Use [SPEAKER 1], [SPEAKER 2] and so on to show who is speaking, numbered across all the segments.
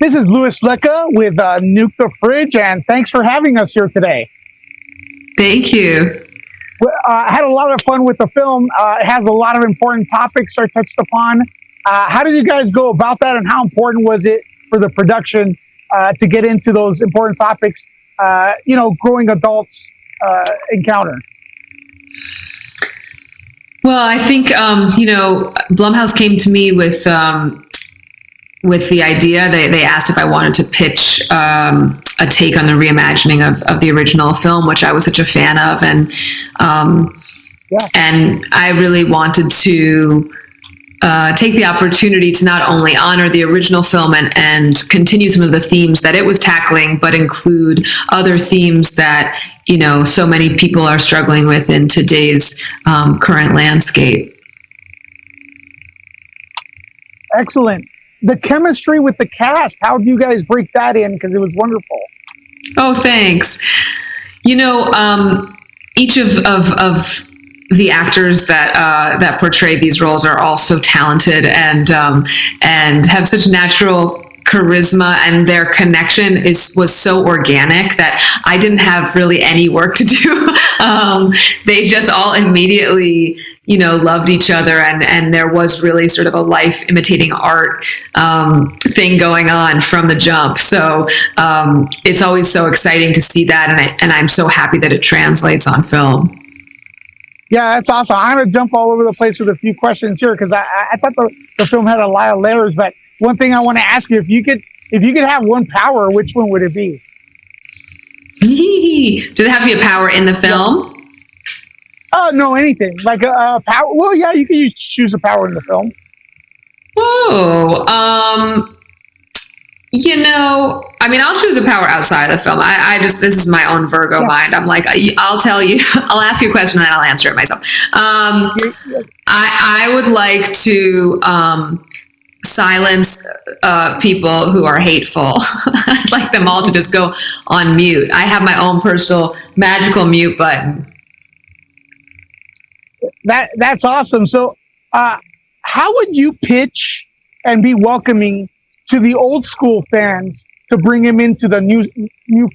[SPEAKER 1] This is Louis Lecca with Nuke the Fridge, and thanks for having us here today.
[SPEAKER 2] Thank you.
[SPEAKER 1] I had a lot of fun with the film. It has a lot of important topics are touched upon. How did you guys go about that, and how important was it for the production to get into those important topics, growing adults encounter?
[SPEAKER 2] Well, I think, Blumhouse came to me with the idea. They asked if I wanted to pitch a take on the reimagining of the original film, which I was such a fan of. And I really wanted to take the opportunity to not only honor the original film and continue some of the themes that it was tackling, but include other themes that, so many people are struggling with in today's current landscape.
[SPEAKER 1] Excellent. The chemistry with the cast, how do you guys break that in? Because it was wonderful.
[SPEAKER 2] Oh, thanks. Each of the actors that portray these roles are all so talented and have such natural charisma, and their connection was so organic that I didn't have really any work to do. They just all immediately, loved each other, and there was really sort of a life imitating art thing going on from the jump. So it's always so exciting to see that, and I'm so happy that it translates on film.
[SPEAKER 1] Yeah, that's awesome. I'm going to jump all over the place with a few questions here because I thought the film had a lot of layers. But one thing I want to ask you, if you could have one power, which one would it be?
[SPEAKER 2] Does it have to be a power in the film?
[SPEAKER 1] No, anything. Like a power. Well, yeah, you can choose a power in the film.
[SPEAKER 2] I'll choose a power outside of the film. This is my own Virgo mind. I'm like, I'll tell you, I'll ask you a question and then I'll answer it myself. I would like to silence people who are hateful. I'd like them all to just go on mute. I have my own personal magical mute button.
[SPEAKER 1] That's awesome. So, how would you pitch and be welcoming to the old school fans to bring them into the new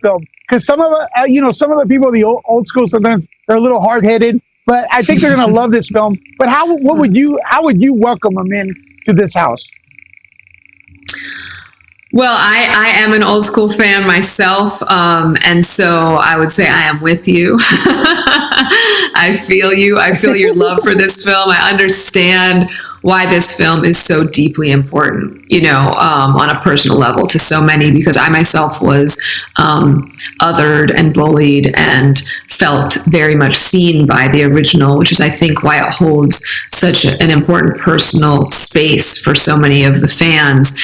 [SPEAKER 1] film? Because some of the people, the old school, sometimes they're a little hard headed, but I think they're going to love this film. But how would you welcome them in to this house?
[SPEAKER 2] Well, I am an old school fan myself, and so I would say I am with you. I feel you. I feel your love for this film. I understand why this film is so deeply important, on a personal level to so many, because I myself was othered and bullied and felt very much seen by the original, which is, I think, why it holds such an important personal space for so many of the fans.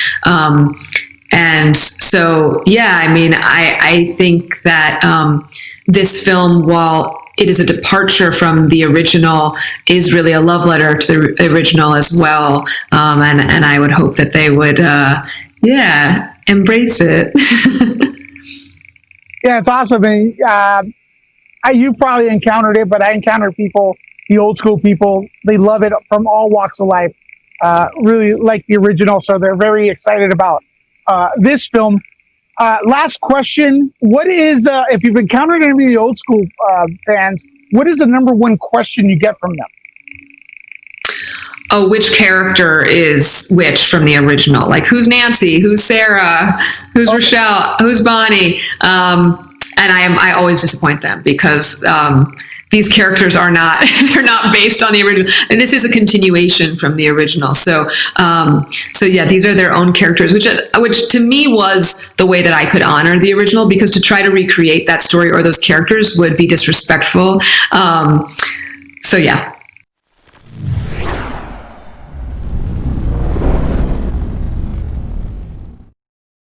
[SPEAKER 2] And so, I think that this film, while it is a departure from the original, is really a love letter to the original as well. And I would hope that they would, embrace it.
[SPEAKER 1] Yeah, it's awesome. And you probably encountered it, but I encountered people, the old school people, they love it from all walks of life, really like the original. So they're very excited about this film. Last question. What is, if you've encountered any of the old school fans, what is the number one question you get from them?
[SPEAKER 2] Oh, which character is which from the original? Like, who's Nancy? Who's Sarah? Who's Rochelle? Who's Bonnie? And I always disappoint them because these characters are not, they're not based on the original. And this is a continuation from the original. So these are their own characters, which to me was the way that I could honor the original, because to try to recreate that story or those characters would be disrespectful. So yeah.